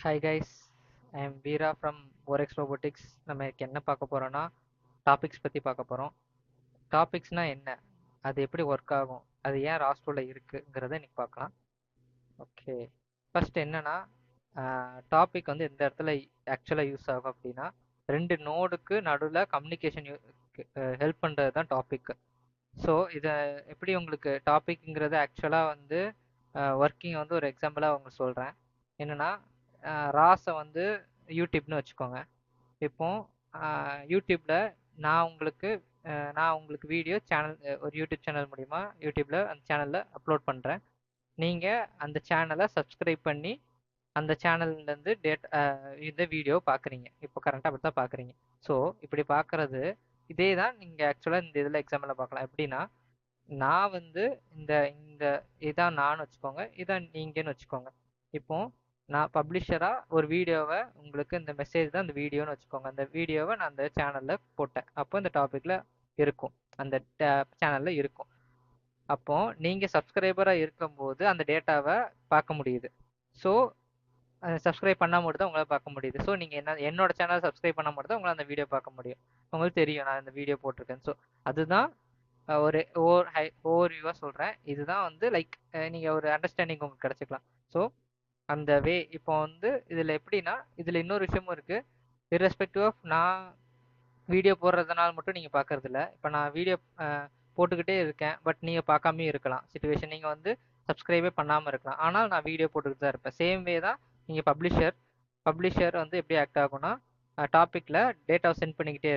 Hi guys, I am Veera from Vorex Robotics. நம்ம என்ன பார்க்க போறோம்னா டாபிக்ஸ் பத்தி பார்க்க போறோம். டாபிக்ஸ்னா என்ன, அது எப்படி ஒர்க் ஆகும், அது ஏன் ராஸ்டோல இருக்குங்கிறத இன்னைக்கு பார்க்கலாம். ஓகே, ஃபர்ஸ்ட் என்னன்னா டாபிக் வந்து எந்த இடத்துல ஆக்சுவலாக யூஸ் ஆகும் அப்படின்னா, ரெண்டு நோடுக்கு நடுவில் கம்யூனிகேஷன் ஹெல்ப் பண்ணுறது தான் டாபிக். ஸோ இதை எப்படி உங்களுக்கு டாபிக்ங்கிறது ஆக்சுவலாக வந்து ஒர்க்கிங் வந்து ஒரு எக்ஸாம்பிளாக அவங்க சொல்கிறேன். என்னென்னா ராஸை வந்து யூடியூப்னு வச்சுக்கோங்க. இப்போ யூடியூப்பில் நான் உங்களுக்கு வீடியோ சேனல், ஒரு யூடியூப் சேனல் மூலிமா யூடியூப்பில் அந்த சேனலில் அப்லோட் பண்ணுறேன். நீங்கள் அந்த சேனலை சப்ஸ்கிரைப் பண்ணி அந்த சேனல்லேருந்து இந்த வீடியோ பார்க்குறீங்க. இப்போ கரண்ட்டாக அப்படி தான் பார்க்குறீங்க. ஸோ இப்படி பார்க்குறது இதே தான் நீங்கள் ஆக்சுவலாக இந்த இதில் எக்ஸாம்பிளில் பார்க்கலாம். எப்படின்னா, நான் வந்து இந்த இந்த இதான் நான் வச்சுக்கோங்க, இதான் நீங்கன்னு வச்சுக்கோங்க. இப்போ நான் பப்ளிஷராக ஒரு வீடியோவை உங்களுக்கு இந்த மெசேஜ் தான் இந்த வீடியோன்னு வச்சுக்கோங்க. அந்த வீடியோவை நான் அந்த சேனலில் போட்டேன். அப்போ இந்த டாப்பிக்கில் இருக்கும், அந்த சேனலில் இருக்கும். அப்போ நீங்கள் சப்ஸ்கிரைபராக இருக்கும்போது அந்த டேட்டாவை பார்க்க முடியுது. ஸோ சப்ஸ்கிரைப் பண்ணால் மட்டும் தான் உங்களால் பார்க்க முடியுது. ஸோ நீங்கள் என்னோட சேனலை சப்ஸ்கிரைப் பண்ணால் மட்டும் தான் உங்களால் அந்த வீடியோ பார்க்க முடியும். உங்களுக்கு தெரியும் நான் இந்த வீடியோ போட்டிருக்கேன். ஸோ அதுதான் ஒரு ஓவர்வியூவாக சொல்கிறேன். இதுதான் வந்து லைக் நீங்கள் ஒரு அண்டர்ஸ்டாண்டிங் உங்களுக்கு கிடச்சிக்கலாம். ஸோ அந்த வே இப்போ வந்து இதில் எப்படின்னா, இதில் இன்னொரு விஷயமும் இருக்குது. இர்ரெஸ்பெக்டிவ் ஆஃப் நான் வீடியோ போடுறதுனால மட்டும் நீங்கள் பார்க்கறது இல்லை. இப்போ நான் வீடியோ போட்டுக்கிட்டே இருக்கேன், பட் நீங்கள் பார்க்காமே இருக்கலாம். சிச்சுவேஷன் நீங்கள் வந்து சப்ஸ்கிரைபே பண்ணாமல் இருக்கலாம், ஆனால் நான் வீடியோ போட்டுக்கிட்டு தான் இருப்பேன். சேம் வே தான் நீங்கள் பப்ளிஷர் வந்து எப்படி ஆக்ட் ஆகும்னா, டாப்பிக்கில் டேட்டாவை சென்ட் பண்ணிக்கிட்டே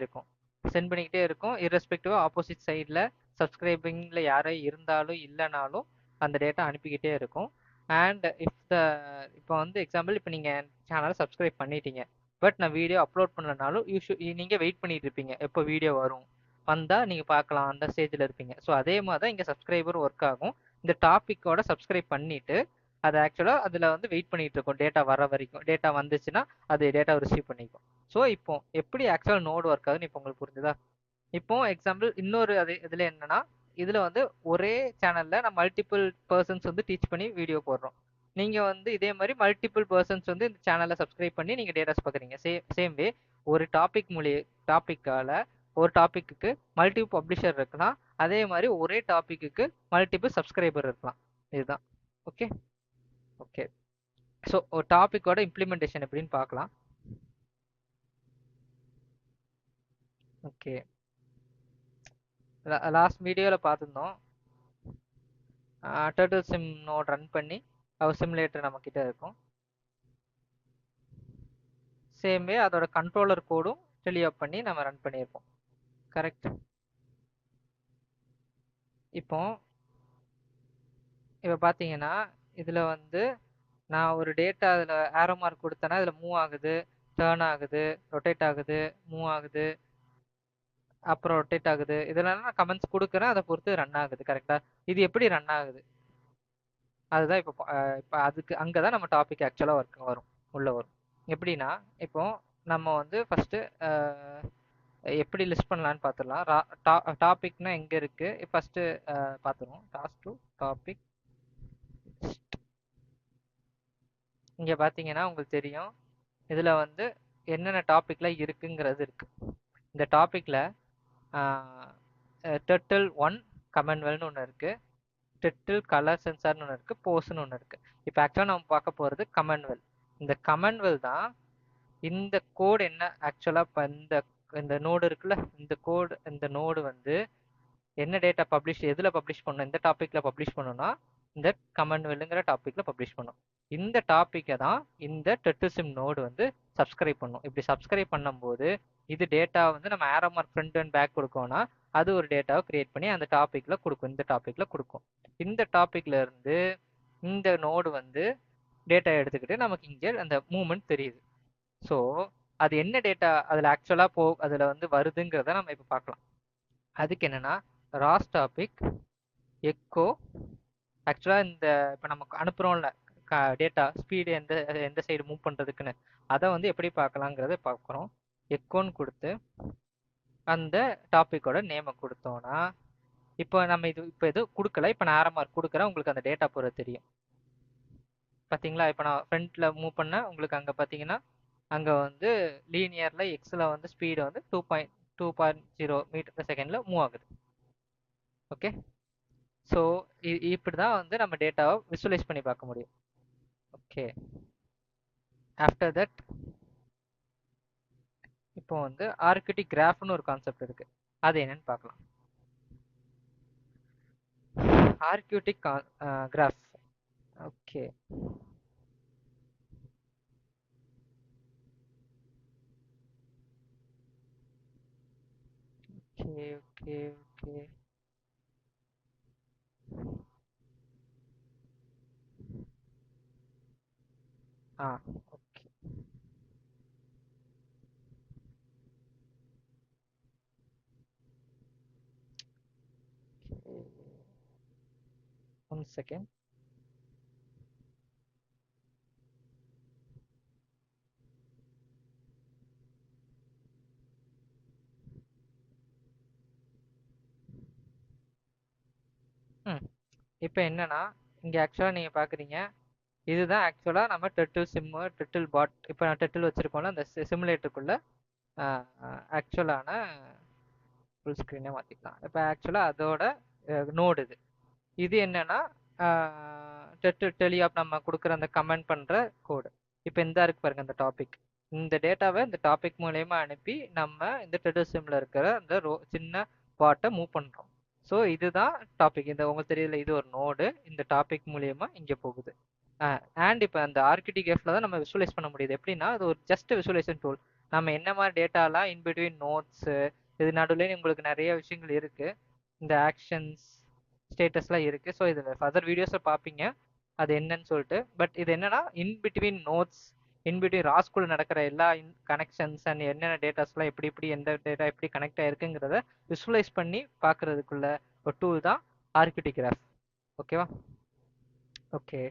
இருக்கும். இர்ரெஸ்பெக்டிவ் ஆப்போசிட் சைடில் சப்ஸ்கிரைபிங்கில் யாரோ இருந்தாலும் இல்லைனாலும் அந்த டேட்டா அனுப்பிக்கிட்டே இருக்கும். அண்ட் இப்போ வந்து எக்ஸாம்பிள், இப்போ நீங்கள் சேனலை சப்ஸ்கிரைப் பண்ணிட்டீங்க, பட் நான் வீடியோ அப்லோட் பண்ணலனாலும் நீங்கள் வெயிட் பண்ணிட்டு இருப்பீங்க, எப்போ வீடியோ வந்தால் நீங்கள் பார்க்கலாம், அந்த ஸ்டேஜில் இருப்பீங்க. ஸோ அதே மாதிரி தான் இங்கே சப்ஸ்கிரைபர் ஒர்க் ஆகும். இந்த டாப்பிக்கோட சப்ஸ்கிரைப் பண்ணிவிட்டு அது ஆக்சுவலாக அதில் வந்து வெயிட் பண்ணிட்டு இருக்கும், டேட்டா வர வரைக்கும். டேட்டா வந்துச்சுன்னா அது டேட்டாவை ரிசீவ் பண்ணிக்கும். ஸோ இப்போ எப்படி ஆக்சுவலாக நோடு ஒர்க் ஆகுதுன்னு இப்போ உங்களுக்கு புரிஞ்சுதா? இப்போ எக்ஸாம்பிள் இன்னொரு இதில் என்னன்னா, இதில் வந்து ஒரே சேனலில் நான் மல்டிபிள் பர்சன்ஸ் வந்து டீச் பண்ணி வீடியோ போடுறோம். நீங்கள் வந்து இதே மாதிரி மல்டிபிள் பர்சன்ஸ் வந்து இந்த சேனலை சப்ஸ்கிரைப் பண்ணி நீங்கள் டேட்டாஸ் பார்க்குறீங்க. சேம் வே ஒரு டாப்பிக்கால் ஒரு டாப்பிக்கு மல்டிபிள் பப்ளிஷர் இருக்கலாம். அதே மாதிரி ஒரே டாப்பிக்கு மல்டிபிள் சப்ஸ்கிரைபர் இருக்கலாம். இதுதான். ஓகே ஓகே ஸோ ஒரு டாப்பிக்கோட இம்ப்ளிமெண்டேஷன் எப்படின்னு பார்க்கலாம். ஓகே, லாஸ்ட் வீடியோவில் பார்த்துருந்தோம். டர்ட்டில் சிம் நோட் ரன் பண்ணி அவர் சிமுலேட்டர் நம்மக்கிட்ட இருக்கும். சேம் வே அதோட கண்ட்ரோலர் கோடும் டெலிஆப் பண்ணி நம்ம ரன் பண்ணியிருப்போம். கரெக்ட். இப்போ பார்த்தீங்கன்னா, இதில் வந்து நான் ஒரு டேட்டா அதில் ஆரோ மார்க் கொடுத்தேன்னா இதில் மூவ் ஆகுது, டேர்ன் ஆகுது, ரொட்டேட் ஆகுது, மூவ் ஆகுது, அப்புறம் ரொட்டேட் ஆகுது. இதெல்லாம் நான் கமெண்ட்ஸ் கொடுக்குறேன், அதை பொறுத்து ரன் ஆகுது. கரெக்டாக இது எப்படி ரன் ஆகுது, அதுதான் இப்போ அதுக்கு அங்கே தான் நம்ம டாபிக் ஆக்சுவலாக வரும், உள்ளே வரும். எப்படின்னா, இப்போ நம்ம வந்து ஃபஸ்ட்டு எப்படி லிஸ்ட் பண்ணலான்னு பார்த்துடலாம். டாபிக்னா எங்கே இருக்குது ஃபஸ்ட்டு பார்த்துருவோம். Task to topic. இங்கே பார்த்தீங்கன்னா உங்களுக்கு தெரியும், இதில் வந்து என்னென்ன டாப்பிக்கில் இருக்குங்கிறது இருக்குது. இந்த டாப்பிக்கில் டர்ட்டில் 1 கமெண்ட்வெல்னு ஒன்று இருக்குது, டர்ட்டில் கலர் சென்சார்னு ஒன்று இருக்குது, போஸ்ன்னு ஒன்று இருக்குது. இப்போ ஆக்சுவலாக நம்ம பார்க்க போகிறது கமெண்ட்வெல். இந்த கமெண்ட்வெல் தான் இந்த கோடு என்ன ஆக்சுவலாக. இப்போ இந்த நோடு இருக்குல்ல, இந்த நோடு வந்து என்ன டேட்டா எதில் பப்ளிஷ் பண்ணணும், எந்த டாப்பிக்கில் பப்ளிஷ் பண்ணணும்னா இந்த கமெண்ட்வெல்லுங்கிற டாப்பிக்கில் பப்ளிஷ் பண்ணும். இந்த டாப்பிக்கை தான் இந்த டெட்டுசிம் நோடு வந்து சப்ஸ்கிரைப் பண்ணும். இப்படி சப்ஸ்கிரைப் பண்ணும்போது இது டேட்டா வந்து நம்ம arrow mark front and back கொடுக்கோம்னா அது ஒரு டேட்டாவை கிரியேட் பண்ணி அந்த டாப்பிக்கில் கொடுக்கும், இந்த டாப்பிக்கில் கொடுக்கும். இந்த டாப்பிக்கில் இருந்து இந்த நோடு வந்து டேட்டா எடுத்துக்கிட்டு நமக்கு இங்கே அந்த மூவ்மெண்ட் தெரியுது. ஸோ அது என்ன டேட்டா அதில் ஆக்சுவலாக அதில் வந்து வருதுங்கிறத நம்ம இப்போ பார்க்கலாம். அதுக்கு என்னென்னா, ராஸ் டாபிக் எக்கோ ஆக்சுவலாக இந்த இப்போ நமக்கு அனுப்புகிறோம்ல டேட்டா ஸ்பீடு எந்த சைடு மூவ் பண்ணுறதுக்குன்னு, அதை வந்து எப்படி பார்க்கலாங்கிறத பார்க்குறோம். எக்கோன்னு கொடுத்து அந்த டாப்பிக்கோட நேமை கொடுத்தோன்னா, இப்போ நம்ம இப்போ எதுவும் கொடுக்கல, இப்போ நான் ஆரோ மார்க் கொடுக்குறேன், உங்களுக்கு அந்த டேட்டா போகிற தெரியும். பார்த்தீங்களா? இப்போ நான் ஃப்ரண்ட்ல மூவ் பண்ண உங்களுக்கு அங்கே பார்த்தீங்கன்னா அங்கே வந்து லீனியரில் எக்ஸில் வந்து ஸ்பீடு வந்து 2.0 மீட்டர் per செகண்டில் மூவ் ஆகுது. ஓகே, ஸோ இப்படி தான் வந்து நம்ம டேட்டாவை விசுவலைஸ் பண்ணி பார்க்க முடியும். ஓகே, ஆஃப்டர் தட் இப்போ வந்து ஆர்கியூட்டிக் கிராஃப்னு ஒரு கான்செப்ட் இருக்கு. அது என்னன்னு பார்க்கலாம். ஆர்கியூட்டிக் graph. Okay, okay, okay, okay. Ah, okay. One second. இப்போ என்னன்னா இங்கே ஆக்சுவலாக நீங்கள் பார்க்குறீங்க, இதுதான் ஆக்சுவலாக நம்ம டெட்டில் சிம்மு டெட்டில் பாட். இப்போ நான் டெட்டில் வச்சுருக்கோம்ல அந்த சிமுலேட்டருக்குள்ள ஆக்சுவலான ஃபுல் ஸ்க்ரீனே மாற்றிக்கலாம். இப்போ ஆக்சுவலாக அதோட நோடு இது. இது என்னன்னா டெலியாப் நம்ம கொடுக்குற அந்த கமெண்ட் பண்ணுற கோடு. இப்போ இந்த இருக்கு பாருங்க அந்த டாபிக். இந்த டேட்டாவை இந்த டாபிக் மூலயமா அனுப்பி நம்ம இந்த டெட்டில் சிம்மில் இருக்கிற அந்த சின்ன பாட்டை மூவ் பண்ணுறோம். ஸோ இதுதான் டாபிக். இந்த உங்களுக்கு தெரியல, இது ஒரு நோடு இந்த டாபிக் மூலியமா இங்கே போகுது. அண்ட் இப்போ அந்த ஆர்கிடிஎஃப்ல தான் நம்ம விசுவலைஸ் பண்ண முடியுது. எப்படின்னா அது ஒரு ஜஸ்ட் விசுவலைசேஷன் டூல். நம்ம என்ன மாதிரி டேட்டாலாம் இன்பிட்வீன் நோட்ஸு இது நடுவில் உங்களுக்கு நிறைய விஷயங்கள் இருக்கு. இந்த ஆக்ஷன்ஸ் ஸ்டேட்டஸ்லாம் இருக்கு. ஸோ இதில் ஃபர்தர் வீடியோஸில் பார்ப்பீங்க அது என்னன்னு சொல்லிட்டு. பட் இது என்னன்னா இன்பிட்வீன் நோட்ஸ், இன்பிட்வீன் ராஸ்குள்ள நடக்கிற எல்லா கனெக்ஷன்ஸ் அண்ட் என்னென்ன டேட்டாஸ்லாம் எப்படி எப்படி எந்த டேட்டா எப்படி கனெக்ட் ஆயிருக்குங்கிறத விசுவலைஸ் பண்ணி பார்க்கறதுக்குள்ள ஒரு டூல் தான் ஆர்கியூட்டிக் கிராஃப். ஓகேவா? ஓகே,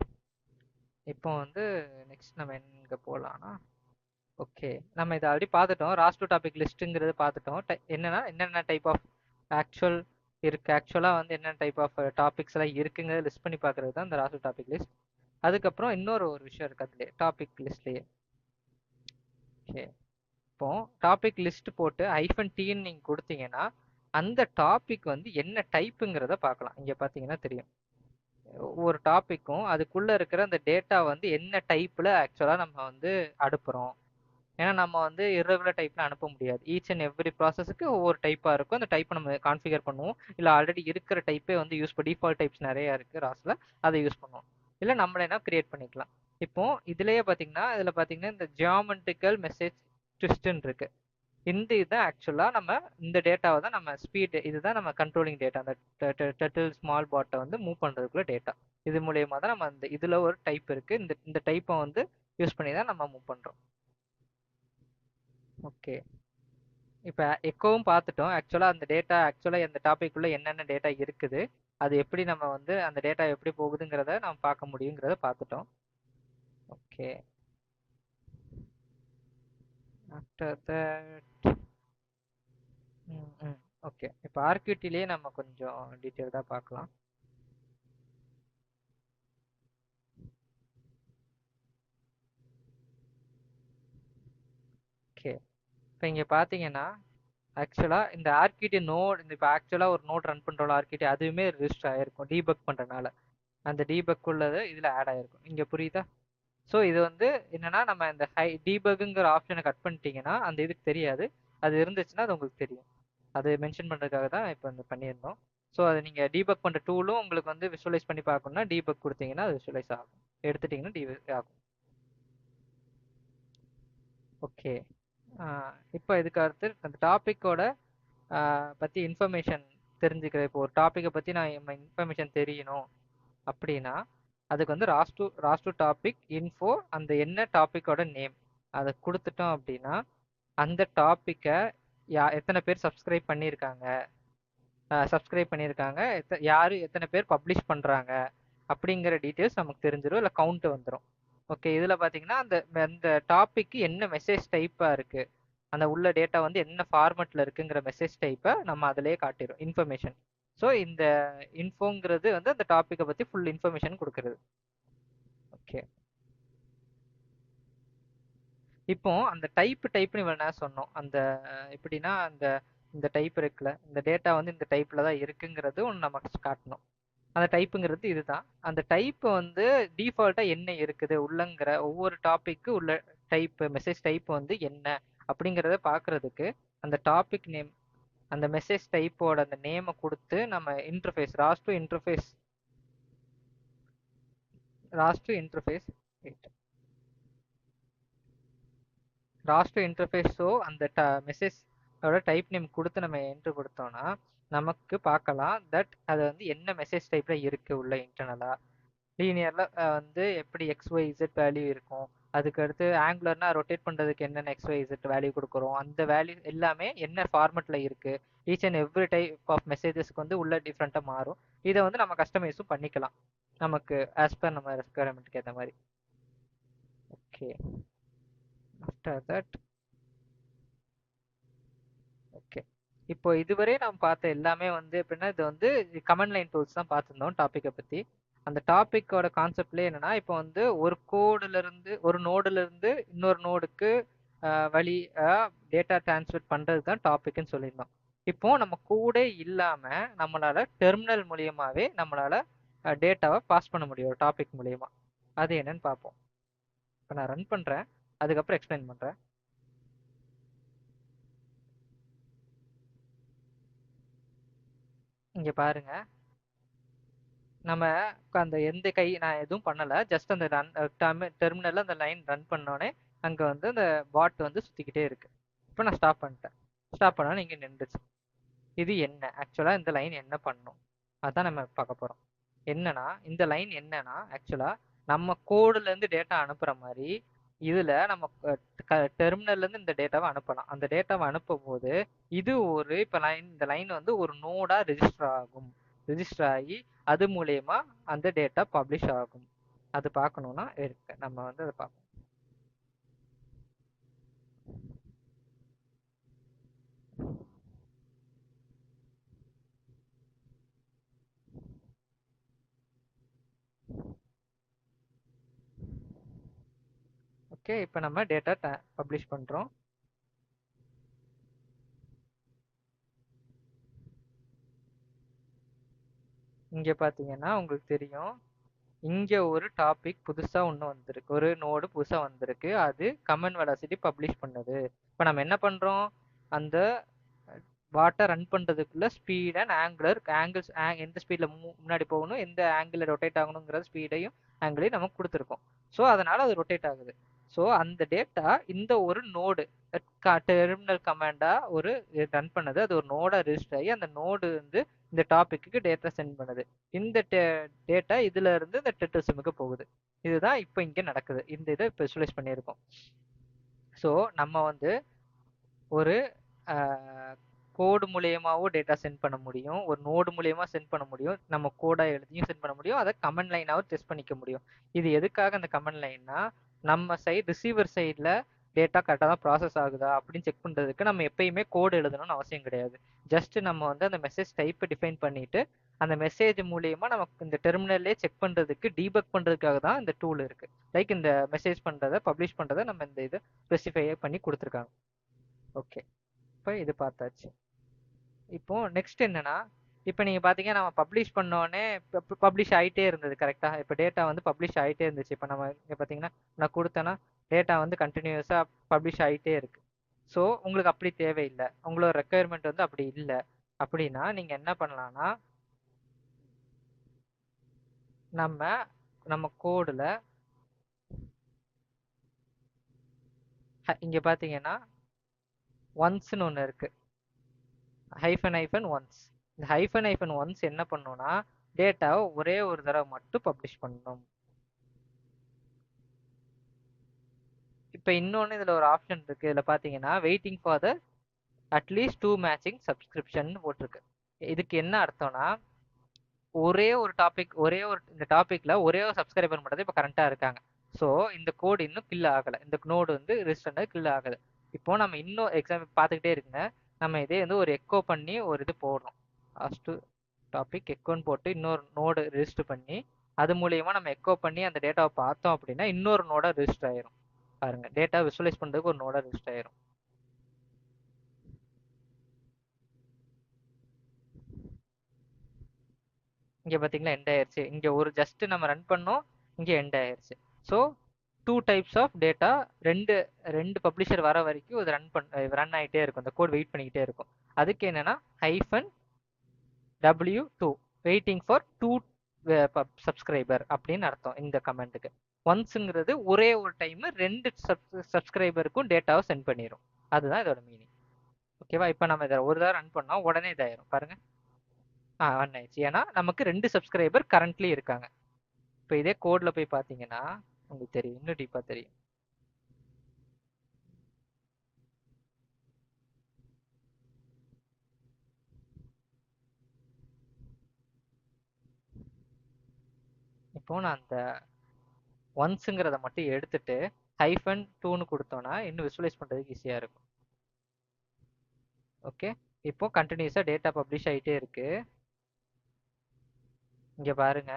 இப்போ வந்து நெக்ஸ்ட் நம்ம எங்கே போகலான்னா, ஓகே நம்ம இதை ஆல்ரெடி பார்த்துட்டோம். ராஸ்டர் டாபிக் லிஸ்ட்டுங்கிறது பார்த்துட்டோம். என்னன்னா என்னென்ன டைப் ஆஃப் ஆக்சுவல் இருக்கு, ஆக்சுவலாக வந்து என்னென்ன டைப் ஆஃப் டாபிக்ஸ் எல்லாம் இருக்குங்கிறத லிஸ்ட் பண்ணி பார்க்கறது தான் இந்த ராஸ்டர் டாபிக் லிஸ்ட். அதுக்கப்புறம் இன்னொரு ஒரு விஷயம் இருக்கு அதுலேயே டாபிக் லிஸ்ட்லேயே. ஓகே, இப்போ டாபிக் லிஸ்ட் போட்டு -tன்னு நீங்கள் கொடுத்தீங்கன்னா அந்த டாபிக் வந்து என்ன டைப்புங்கிறத பார்க்கலாம். இங்கே பார்த்தீங்கன்னா தெரியும் ஒரு டாப்பிக்கும் அதுக்குள்ள இருக்கிற அந்த டேட்டா வந்து என்ன டைப்ல ஆக்சுவலா நம்ம வந்து அனுப்புறோம். ஏன்னா நம்ம வந்து irregular டைப்ல அனுப்ப முடியாது. ஈச் அண்ட் எவ்ரி ப்ராசஸுக்கு ஒவ்வொரு டைப்பா இருக்கும். அந்த டைப்பை நம்ம கான்ஃபிகர் பண்ணுவோம். இல்லை ஆல்ரெடி இருக்கிற டைப்பே வந்து யூஸ் பண்ணி டிஃபால்ட் டைப்ஸ் நிறைய இருக்கு ராஸ்ல, அதை யூஸ் பண்ணுவோம். இல்லை நம்மளே என்ன கிரியேட் பண்ணிக்கலாம். இப்போ இதுலயே பார்த்தீங்கன்னா இதில் பார்த்தீங்கன்னா இந்த ஜியாமெட்ரிக்கல் மெசேஜ் ட்விஸ்ட்னு இருக்கு. இந்த இதுதான் ஆக்சுவலா நம்ம இந்த டேட்டாவை தான் நம்ம ஸ்பீட், இதுதான் நம்ம கண்ட்ரோலிங் டேட்டா. அந்த டர்ட்டில் ஸ்மால் பாட்டை வந்து மூவ் பண்றதுக்குள்ள டேட்டா. இது மூலியமா தான் நம்ம இந்த இதுல ஒரு டைப் இருக்கு. இந்த டைப்பை வந்து யூஸ் பண்ணி தான் நம்ம மூவ் பண்றோம். ஓகே, இப்போ எக்கோவும் பார்த்துட்டோம். ஆக்சுவலா அந்த டேட்டா ஆக்சுவலா அந்த டாபிக் உள்ள என்னென்ன டேட்டா இருக்குது, அது எப்படி நம்ம வந்து அந்த டேட்டா எப்படி போகுதுங்கிறத நம்ம பார்க்க முடியுங்கிறத பார்த்துட்டோம். ஓகே, ஆஃப்டர் தட் ஓகே, இப்போ ஆர்கியூட்டிலேயே நம்ம கொஞ்சம் டீட்டெயில்டாக பார்க்கலாம். ஓகே, இப்போ இங்கே பார்த்தீங்கன்னா ஆக்சுவலாக இந்த ஆர்கிடி நோட், இந்த இப்போ ஆக்சுவலாக ஒரு நோட் ரன் பண்ணுறோம் ஆர்கிடி, அதுவுமே ரிஜிஸ்டர் ஆகிருக்கும் டீபக் பண்ணுறதுனால. அந்த டீபக் உள்ளது இதில் ஆட் ஆகிருக்கும். இங்கே புரியுதா? ஸோ இது வந்து என்னன்னா நம்ம இந்த டீபக்குங்கிற ஆப்ஷனை கட் பண்ணிட்டீங்கன்னா அந்த இதுக்கு தெரியாது. அது இருந்துச்சுன்னா அது உங்களுக்கு தெரியும். அது மென்ஷன் பண்ணுறதுக்காக தான் இப்போ இந்த பண்ணியிருந்தோம். ஸோ அது நீங்கள் டீபக் பண்ணுற டூலும் உங்களுக்கு வந்து விஷுவலைஸ் பண்ணி பார்க்கணும்னா டீபக் கொடுத்தீங்கன்னா அது விஷுவலைஸ் ஆகும். எடுத்துட்டிங்கன்னா டீபக் ஆகும். ஓகே, இப்போ இதுக்கு அடுத்து அந்த டாப்பிக்கோட பற்றி இன்ஃபர்மேஷன் தெரிஞ்சுக்கிற. இப்போ ஒரு டாப்பிக்கை பற்றி நான் இன்ஃபர்மேஷன் தெரியணும் அப்படின்னா அதுக்கு வந்து ராஸ்டு டாபிக் இன்ஃபோ, அந்த என்ன டாப்பிக்கோட நேம் அதை கொடுத்துட்டோம் அப்படின்னா அந்த டாப்பிக்கை எத்தனை பேர் சப்ஸ்கிரைப் பண்ணியிருக்காங்க, யார் எத்தனை பேர் பப்ளிஷ் பண்ணுறாங்க அப்படிங்கிற டீட்டெயில்ஸ் நமக்கு தெரிஞ்சிடும். இல்லை கவுண்ட் வந்துடும். ஓகே, இதில் பார்த்தீங்கன்னா அந்த அந்த டாப்பிக்கு என்ன மெசேஜ் டைப்பாக இருக்குது, அந்த உள்ள டேட்டா வந்து என்ன ஃபார்மெட்டில் இருக்குங்கிற மெசேஜ் டைப்பை நம்ம அதிலே காட்டிடும் இன்ஃபர்மேஷன். ஸோ இந்த இன்ஃபோங்கிறது வந்து அந்த டாப்பிக்கை பற்றி ஃபுல் இன்ஃபர்மேஷன் கொடுக்குறது. ஓகே, இப்போ அந்த டைப்னு இவ்வளவு நேரம் சொன்னோம். அந்த எப்படின்னா அந்த இந்த டைப் இருக்குல்ல, இந்த டேட்டா வந்து இந்த டைப்ல தான் இருக்குங்கிறது ஒன்று நமக்கு காட்டணும். அந்த டைப்புங்கிறது இதுதான். அந்த டைப் வந்து டிஃபால்ட்டா என்ன இருக்குது உள்ளங்கிற ஒவ்வொரு டாபிக்கு உள்ள டைப் மெசேஜ் டைப் வந்து என்ன அப்படிங்கிறத பார்க்கறதுக்கு அந்த டாபிக் நேம் அந்த மெசேஜ் டைப்போட அந்த நேமை கொடுத்து நம்ம இன்டர்ஃபேஸ் ராஸ்ட் டு இன்டர்ஃபேஸ் ஸோ அந்த மெசேஜோட டைப் நேம் கொடுத்து நம்ம என்ட்ரு கொடுத்தோம்னா நமக்கு பார்க்கலாம் தட் அது வந்து என்ன மெசேஜ் டைப்ல இருக்கு உள்ள இன்டர்னலா. லீனியர்ல வந்து எப்படி XYZ வேல்யூ இருக்கும், அதுக்கு அடுத்து ஆங்குலர்னா ரொட்டேட் பண்றதுக்கு என்னென்ன XYZ வேல்யூ கொடுக்குறோம், அந்த வேல்யூ எல்லாமே என்ன ஃபார்மெட்ல இருக்கு. Each and every type of மெசேஜஸ்க்கு வந்து உள்ள டிஃப்ரெண்ட்டாக மாறும். இதை வந்து நம்ம கஸ்டமைஸும் பண்ணிக்கலாம் நமக்கு ஆஸ் பர் நம்ம ரெக்குயர்மெண்ட்டுக்கு ஏற்ற மாதிரி. ஓகே, ஆஃப்டர் தட் ஓகே, இப்போ இதுவரை நம்ம பார்த்த எல்லாமே வந்து எப்படின்னா இது வந்து கமெண்ட் லைன் டூல்ஸ் தான் பார்த்துருந்தோம் டாப்பிக்கை பற்றி. அந்த டாப்பிக்கோட கான்செப்ட்லேயே என்னன்னா இப்போ வந்து ஒரு ஒரு நோடுல இருந்து இன்னொரு நோடுக்கு வழி டேட்டா டிரான்ஸ்ஃபர் பண்ணுறது தான் டாபிக்னு சொல்லியிருந்தோம். இப்போ நம்ம கூட இல்லாமல் நம்மளால டெர்மினல் மூலியமாகவே நம்மளால டேட்டாவை பாஸ் பண்ண முடியும் ஒரு டாபிக் மூலியமா. அது என்னன்னு பார்ப்போம். இப்போ நான் ரன் பண்ணுறேன், அதுக்கப்புறம் எக்ஸ்பிளைன் பண்ணுறேன். இங்கே பாருங்க, நம்ம அந்த எந்த நான் எதுவும் பண்ணலை, ஜஸ்ட் அந்த டெர்மினலில் அந்த லைன் ரன் பண்ணோடனே அங்கே வந்து அந்த பாட் வந்து சுற்றிக்கிட்டே இருக்கு. இப்போ நான் ஸ்டாப் பண்ணிட்டேன். ஸ்டாப் பண்ணோன்னே இங்கே நின்றுச்சு. இது என்ன ஆக்சுவலாக இந்த லைன் என்ன பண்ணும் அதான் நம்ம பார்க்க போகிறோம். என்னன்னா இந்த லைன் என்னன்னா ஆக்சுவலாக நம்ம கோடுலேருந்து டேட்டா அனுப்புகிற மாதிரி இதில் நம்ம டெர்மினல்லேருந்து இந்த டேட்டாவை அனுப்பலாம். அந்த டேட்டாவை அனுப்பும் போது இது ஒரு இப்போ இந்த லைன் வந்து ஒரு நோடாக ரிஜிஸ்டர் ஆகி அது மூலயமா அந்த டேட்டா பப்ளிஷ் ஆகும். அது பார்க்கணுன்னா இருக்கு, நம்ம வந்து அதை பார்ப்போம். ஓகே, இப்போ நம்ம டேட்டா பப்ளிஷ் பண்ணுறோம். இங்கே பார்த்தீங்கன்னா உங்களுக்கு தெரியும், இங்கே ஒரு டாபிக் புதுசாக ஒன்று வந்திருக்கு, ஒரு நோடு புதுசாக வந்திருக்கு. அது கமெண்ட் வெலாசிட்டி பப்ளிஷ் பண்ணுது. இப்போ நம்ம என்ன பண்ணுறோம், அந்த வாட்டை ரன் பண்ணுறதுக்குள்ள ஸ்பீட் அண்ட் ஆங்கிள்ஸ் எந்த ஸ்பீடில் முன்னாடி போகணும், எந்த ஆங்கிளில் ரொட்டேட் ஆகணுங்கிற ஸ்பீடையும் ஆங்கிளையும் நமக்கு கொடுத்துருக்கோம். ஸோ அதனால் அது ரொட்டேட் ஆகுது. ஸோ அந்த டேட்டா இந்த ஒரு நோடு டெர்மினல் கமாண்டாக ஒரு ரன் பண்ணுது. அது ஒரு நோடாக ரெஜிஸ்டர் ஆகி அந்த நோடு வந்து இந்த டாபிக்கு டேட்டா சென்ட் பண்ணுது. இந்த டேட்டா இதுல இருந்து இந்த டெட்டர் சிம்முக்கு போகுது. இதுதான் இப்போ இங்கே நடக்குது. இந்த இதை இப்போ விசுவலைஸ் பண்ணியிருக்கோம். ஸோ நம்ம வந்து ஒரு கோடு மூலியமாகவும் டேட்டா சென்ட் பண்ண முடியும், ஒரு நோடு மூலியமாக சென்ட் பண்ண முடியும், நம்ம கோடாக எழுதியும் சென்ட் பண்ண முடியும், அதை கமெண்ட் லைனாகவும் டெஸ்ட் பண்ணிக்க முடியும். இது எதுக்காக அந்த கமெண்ட் லைன்னா நம்ம ரிசீவர் சைடில் டேட்டா கரெக்டாக தான் ப்ராசஸ் ஆகுதா அப்படின்னு செக் பண்ணுறதுக்கு நம்ம எப்பயுமே கோடு எழுதணும்னு அவசியம் கிடையாது. ஜஸ்ட் நம்ம வந்து அந்த மெசேஜ் டைப்பை டிஃபைன் பண்ணிட்டு அந்த மெசேஜ் மூலியமா நமக்கு இந்த டெர்மினல்லே செக் பண்ணுறதுக்கு டீபக் பண்ணுறதுக்காக தான் இந்த டூல் இருக்கு. லைக் இந்த மெசேஜ் பண்ணுறதை பப்ளிஷ் பண்ணுறதை நம்ம இந்த இதை ஸ்பெசிஃபை பண்ணி கொடுத்துருக்காங்க. ஓகே, இப்போ இது பார்த்தாச்சு. இப்போ நெக்ஸ்ட் என்னன்னா, இப்போ நீங்க பாத்தீங்க நம்ம பப்ளிஷ் பண்ணோடனே பப்ளிஷ் ஆகிட்டே இருந்தது கரெக்டா. இப்போ டேட்டா வந்து பப்ளிஷ் ஆகிட்டே இருந்துச்சு. இப்போ நம்ம இங்கே பார்த்தீங்கன்னா நான் கொடுத்தேன்னா டேட்டா வந்து கண்டினியூஸாக பப்ளிஷ் ஆகிட்டே இருக்கு. ஸோ உங்களுக்கு அப்படி தேவையில்லை, உங்களோட ரெக்குயர்மெண்ட் வந்து அப்படி இல்லை அப்படின்னா நீங்கள் என்ன பண்ணலாம்னா, நம்ம கோடில் இங்கே பார்த்தீங்கன்னா ஒன்ஸ்னு ஒன்று இருக்கு, -ஒன்ஸ். இந்த -ஒன்ஸ் என்ன பண்ணும்னா டேட்டாவை ஒரே ஒரு தடவை மட்டும் பப்ளிஷ் பண்ணணும். இப்போ இன்னொன்று இதில் ஒரு ஆப்ஷன் இருக்குது. இதில் பார்த்தீங்கன்னா waiting for the at least 2 matching subscription போட்டிருக்கு. இதுக்கு என்ன அர்த்தம்னா இந்த டாப்பிக்கில் ஒரே ஒரு சப்ஸ்கிரைபர் மட்டும் தான் இப்போ கரண்ட்டாக இருக்காங்க. ஸோ இந்த கோடு இன்னும் கில் ஆகலை, இந்த நோடு வந்து ரிஜிஸ்டர் கில் ஆகுது. இப்போ நம்ம இன்னும் எக்ஸாம்பிள் பார்த்துக்கிட்டே இருக்குங்க, நம்ம இதே வந்து ஒரு எக்கோ பண்ணி ஒரு இது போடுறோம். லாஸ்ட் டாபிக் எக்கோன்னு போட்டு இன்னொரு நோடு ரெஜிஸ்டர் பண்ணி அது மூலியமா நம்ம எக்கோ பண்ணி அந்த டேட்டாவை பார்த்தோம் அப்படின்னா இன்னொரு நோட ரெஜிஸ்டர் ஆயிரும். பாருங்க டேட்டா விசுவலைஸ் பண்ணுறதுக்கு ஒரு நோடாக ரிஜிஸ்டர் ஆயிரும். இங்கே பார்த்தீங்களா எண்ட் ஆயிருச்சு. இங்கே ஒரு ஜஸ்ட் நம்ம ரன் பண்ணோம், இங்கே எண்ட் ஆயிருச்சு. So two types of data, ரெண்டு ரெண்டு பப்ளிஷர் வர வரைக்கும் இது ரன் ஆகிட்டே இருக்கும், இந்த கோட் வெயிட் பண்ணிக்கிட்டே இருக்கும். அதுக்கு என்னன்னா -w2 வெயிட்டிங் ஃபார் 2 சப்ஸ்கிரைபர் அப்படின்னு அர்த்தம் இந்த கமெண்ட்டுக்கு. ஒன்ஸுங்கிறது ஒரே ஒரு டைம் 2 சப்ஸ்கிரைபருக்கும் டேட்டாவை சென்ட் பண்ணிடும். அதுதான் இதோட மீனிங். ஓகேவா? இப்போ நம்ம இதை ஒரு தடவை ரன் பண்ணோம், உடனே இதாயிரும் பாருங்க. ரன் ஆயிடுச்சு. ஏன்னா நமக்கு 2 சப்ஸ்கிரைபர் கரண்ட்லி இருக்காங்க. இப்போ இதே கோட்ல போய் பார்த்தீங்கன்னா உங்களுக்கு தெரியும், இன்னும் டீப்பா தெரியும். இப்போ நான் அந்த ஒன்ஸுங்கிறத மட்டும் எடுத்துட்டு -2ன்னு கொடுத்தோன்னா இன்னும் விசுவலைஸ் பண்ணுறதுக்கு ஈஸியாக இருக்கும். ஓகே, இப்போ கண்டினியூஸாக டேட்டா பப்ளிஷ் ஆகிட்டே இருக்கு. இங்கே பாருங்க,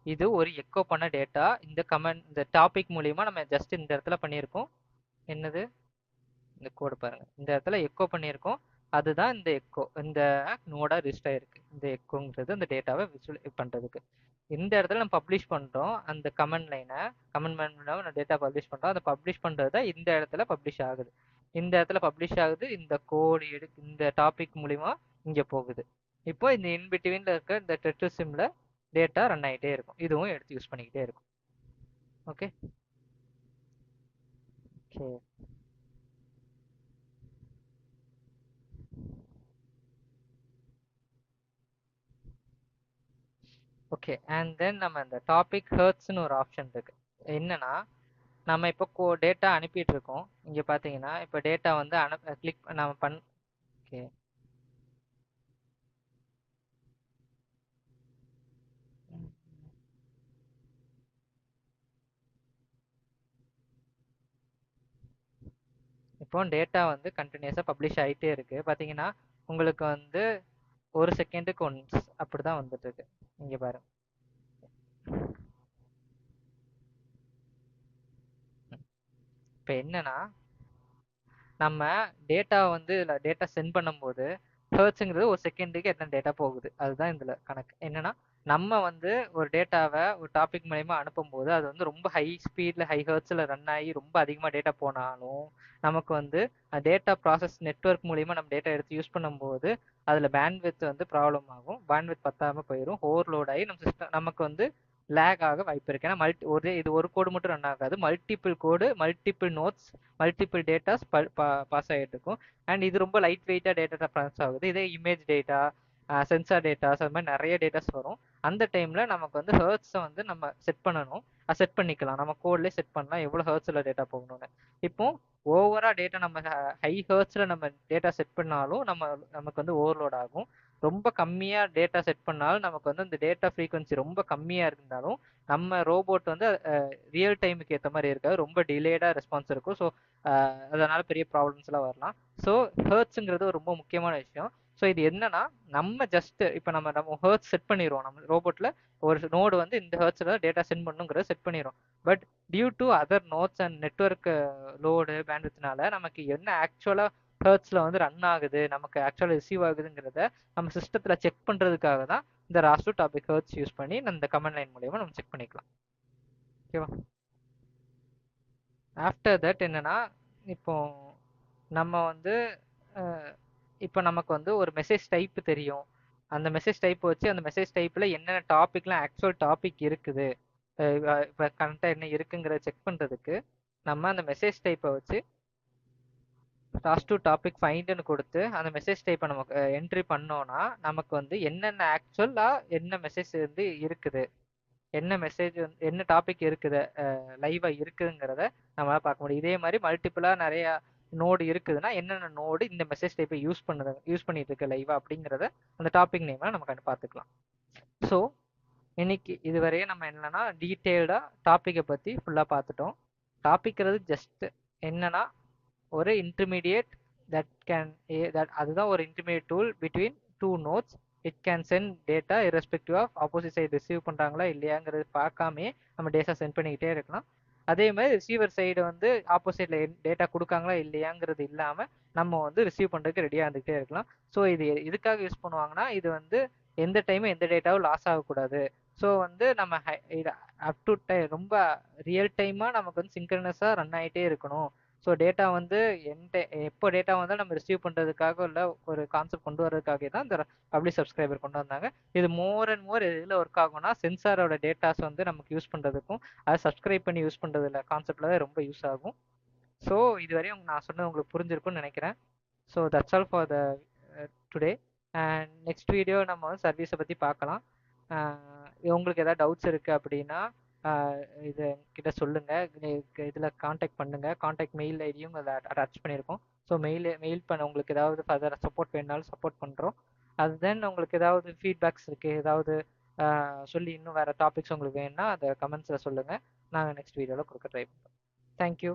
இது ஒரு எக்கோ பண்ண டேட்டா. இந்த கமெண்ட், இந்த டாபிக் மூலியமா நம்ம ஜஸ்ட் இந்த இடத்துல பண்ணியிருக்கோம். என்னது இந்த கோடு பாருங்க, இந்த இடத்துல எக்கோ பண்ணியிருக்கோம். அதுதான் இந்த எக்கோ, இந்த நோடா ரிஜிஸ்டர் ஆயிருக்கு. இந்த எக்கோங்கிறது அந்த டேட்டாவை விசுவல் பண்ணுறதுக்கு. இந்த இடத்துல நம்ம பப்ளிஷ் பண்ணுறோம் அந்த கமெண்ட் லைனை. கமெண்ட் லைன் டேட்டா பப்ளிஷ் பண்ணுறோம். அதை பப்ளிஷ் பண்ணுறது இந்த இடத்துல பப்ளிஷ் ஆகுது. இந்த இடத்துல பப்ளிஷ் ஆகுது. இந்த கோடு இந்த டாபிக் மூலிமா இங்கே போகுது. இப்போ இந்த இன்பிட்வீனில் இருக்க இந்த டெட்ரு சிம்ல டேட்டா ரன் ஆகிட்டே இருக்கும். இதுவும் எடுத்து யூஸ் பண்ணிக்கிட்டே இருக்கும். Okay okay okay and then நம்ம இந்த டாபிக் ஹர்ட்ஸ்னு ஒரு ஆப்ஷன் இருக்கு. என்னன்னா நம்ம இப்போ டேட்டா அனுப்பிட்டு இருக்கோம். இங்கே பார்த்தீங்கன்னா இப்போ டேட்டா வந்து கிளிக் நம்ம ஓகே இப்போ டேட்டா வந்து கண்டினியூஸாக பப்ளிஷ் ஆகிட்டே இருக்கு. பார்த்தீங்கன்னா உங்களுக்கு வந்து ஒரு செகண்டுக்கு ஒன்ஸ் அப்படி தான் வந்துட்டு இருக்கு. இங்கே பாருங்க. இப்போ என்னன்னா நம்ம டேட்டா வந்து இதில் டேட்டா சென்ட் பண்ணும்போது ஹர்ட்ஸுங்கிறது ஒரு செகண்டுக்கு எத்தனை டேட்டா போகுது, அதுதான் இதில் கணக்கு. என்னன்னா நம்ம வந்து ஒரு டேட்டாவை ஒரு டாபிக் மூலயமா அனுப்பும்போது அது வந்து ரொம்ப ஹை ஸ்பீடில் ஹை ஹர்ட்ஸில் ரன் ஆகி ரொம்ப அதிகமாக டேட்டா போனாலும் நமக்கு வந்து டேட்டா ப்ராசஸ் நெட்வொர்க் மூலியமா நம்ம டேட்டா எடுத்து யூஸ் பண்ணும்போது அதில் பேண்ட்வித் வந்து ப்ராப்ளம் ஆகும். பேண்ட்வித் பத்தாமல் போயிடும், ஓவர்லோட் ஆகி நம்ம சிஸ்டம் நமக்கு வந்து லேக் ஆக வாய்ப்பு இருக்கு. ஏன்னா இது ஒரு கோடு மட்டும் ரன் ஆகாது, multiple code, multiple nodes, multiple datas pass ஆகிட்டு இருக்கும். அண்ட் இது ரொம்ப லைட் வெயிட்டாக டேட்டா பாஸ் ஆகுது. இதே இமேஜ் டேட்டா, சென்சார் டேட்டாஸ், அது மாதிரி நிறைய டேட்டாஸ் வரும். அந்த டைமில் நமக்கு வந்து ஹர்ட்ஸை வந்து நம்ம செட் பண்ணணும். செட் பண்ணிக்கலாம், நம்ம கோட்லேயே செட் பண்ணலாம் எவ்வளோ ஹர்ட்ஸில் டேட்டா போகணும்னு. இப்போ ஓவராக டேட்டா நம்ம ஹை ஹர்ட்ஸில் நம்ம டேட்டா செட் பண்ணாலும் நமக்கு வந்து ஓவர்லோட் ஆகும். ரொம்ப கம்மியாக டேட்டா செட் பண்ணாலும் நமக்கு வந்து இந்த டேட்டா ஃப்ரீக்வன்சி ரொம்ப கம்மியாக இருந்தாலும் நம்ம ரோபோட் வந்து ரியல் டைமுக்கு ஏற்ற மாதிரி இருக்காது, ரொம்ப டிலேடாக ரெஸ்பான்ஸ் இருக்கும். ஸோ அதனால பெரிய ப்ராப்ளம்ஸ்லாம் வரலாம். ஸோ ஹர்ட்ஸுங்கிறது ஒரு ரொம்ப முக்கியமான விஷயம். ஸோ இது என்னன்னா நம்ம ஜஸ்ட் இப்போ நம்ம ஹர்ட்ஸ் செட் பண்ணிடுவோம். நம்ம ரோபோட்டில் ஒரு நோடு வந்து இந்த ஹர்ட்ஸில் டேட்டா சென்ட் பண்ணுங்கிறத செட் பண்ணிடுவோம். But due to other nodes and network load பேண்ட்வித்னால நமக்கு என்ன ஆக்சுவலாக ஹர்ட்ஸில் வந்து ரன் ஆகுது, நமக்கு ஆக்சுவலாக ரிசீவ் ஆகுதுங்கிறத நம்ம சிஸ்டத்தில் செக் பண்ணுறதுக்காக தான் இந்த ராஸ்ட் டு டாபிக் ஹர்ட்ஸ் யூஸ் பண்ணி இந்த கமெண்ட் லைன் மூலியமாக நம்ம செக் பண்ணிக்கலாம். ஓகேவா? ஆஃப்டர் தட் என்னன்னா இப்போ நம்ம வந்து இப்போ நமக்கு வந்து ஒரு மெசேஜ் டைப் தெரியும். அந்த மெசேஜ் டைப் வச்சு அந்த மெசேஜ் டைப்பில் என்னென்ன டாப்பிக்லாம் ஆக்சுவல் டாபிக் இருக்குது, இப்போ கரெக்டாக என்ன இருக்குங்கிறத செக் பண்ணுறதுக்கு நம்ம அந்த மெசேஜ் டைப்பை வச்சு டாஸ்க் டு டாபிக் ஃபைண்டுன்னு கொடுத்து அந்த மெசேஜ் டைப்பை நமக்கு என்ட்ரி பண்ணோன்னா நமக்கு வந்து என்னென்ன ஆக்சுவலாக என்ன மெசேஜ் வந்து இருக்குது, என்ன மெசேஜ் வந்து என்ன டாபிக் இருக்குது, லைவாக இருக்குதுங்கிறத நம்மளால் பார்க்க முடியும். இதே மாதிரி மல்டிப்புளாக நிறையா நோடு இருக்குதுன்னா என்னென்ன நோடு இந்த மெசேஜ் டைப்பை யூஸ் பண்ணிட்டு இருக்கு லைவாக அப்படிங்கிறத அந்த டாபிக் நேமாக நம்ம பார்த்துக்கலாம். ஸோ இன்னைக்கு இதுவரையே நம்ம என்னன்னா டீட்டெயில்டாக டாப்பிக்கை பற்றி ஃபுல்லாக பார்த்துட்டோம். டாபிக்கிறது ஜஸ்ட் என்னன்னா ஒரு இன்டர்மீடியேட் அதுதான் ஒரு intermediate tool between two nodes. It can send data irrespective of opposite side receive பண்ணுறாங்களா இல்லையாங்கிறது பார்க்காமே நம்ம டேட்டா சென்ட் பண்ணிக்கிட்டே இருக்கலாம். அதே மாதிரி ரிசீவர் சைடு வந்து ஆப்போசிட்ல டேட்டா கொடுக்காங்களா இல்லையாங்கிறது இல்லாமல் நம்ம வந்து ரிசீவ் பண்ணுறதுக்கு ரெடியாக இருந்துகிட்டே இருக்கலாம். ஸோ இது எதுக்காக யூஸ் பண்ணுவாங்கன்னா, இது வந்து எந்த டைமும் எந்த டேட்டாவும் லாஸ் ஆகக்கூடாது. ஸோ வந்து நம்ம அப் டு ரொம்ப ரியல் டைமாக நமக்கு வந்து சிங்க்ரனஸாக ரன் ஆகிட்டே இருக்கணும். ஸோ டேட்டா வந்து எப்போ டேட்டா வந்தால் நம்ம ரிசீவ் பண்ணுறதுக்காக உள்ள ஒரு கான்செப்ட் கொண்டு வரதுக்காக தான் இந்த பப்ளிக் சப்ஸ்கிரைபர் கொண்டு வந்தாங்க. இது மோர் அண்ட் மோர் எதில் ஒர்க் ஆகும்னா, சென்சாரோட டேட்டாஸ் வந்து நமக்கு யூஸ் பண்ணுறதுக்கும் அதை சப்ஸ்கிரைப் பண்ணி யூஸ் பண்ணுறதுல கான்செப்டில் தான் ரொம்ப யூஸ் ஆகும். ஸோ இதுவரையும் நான் சொன்னது உங்களுக்கு புரிஞ்சிருக்கும்னு நினைக்கிறேன். So that's all for the today. And next video நம்ம வந்து சர்வீஸை பற்றி பார்க்கலாம். உங்களுக்கு எதாவது டவுட்ஸ் இருக்குது அப்படின்னா இது கிட்ட சொல்லுங்கள். இதில் காண்டாக்ட் பண்ணுங்கள். காண்டாக்ட் மெயில் ஐடியும் அதில் அட்டாச் பண்ணியிருக்கோம். ஸோ மெயில் பண்ண உங்களுக்கு ஏதாவது ஃபர்தர் சப்போர்ட் வேணுனாலும் சப்போர்ட் பண்ணுறோம். அது தென் உங்களுக்கு ஏதாவது ஃபீட்பேக்ஸ் இருக்குது, ஏதாவது சொல்லி இன்னும் வேறு டாபிக்ஸ் உங்களுக்கு வேணும்னா அதை கமெண்ட்ஸில் சொல்லுங்கள். நாங்கள் நெக்ஸ்ட் வீடியோவில் கொடுக்க ட்ரை பண்ணுறோம். தேங்க்யூ.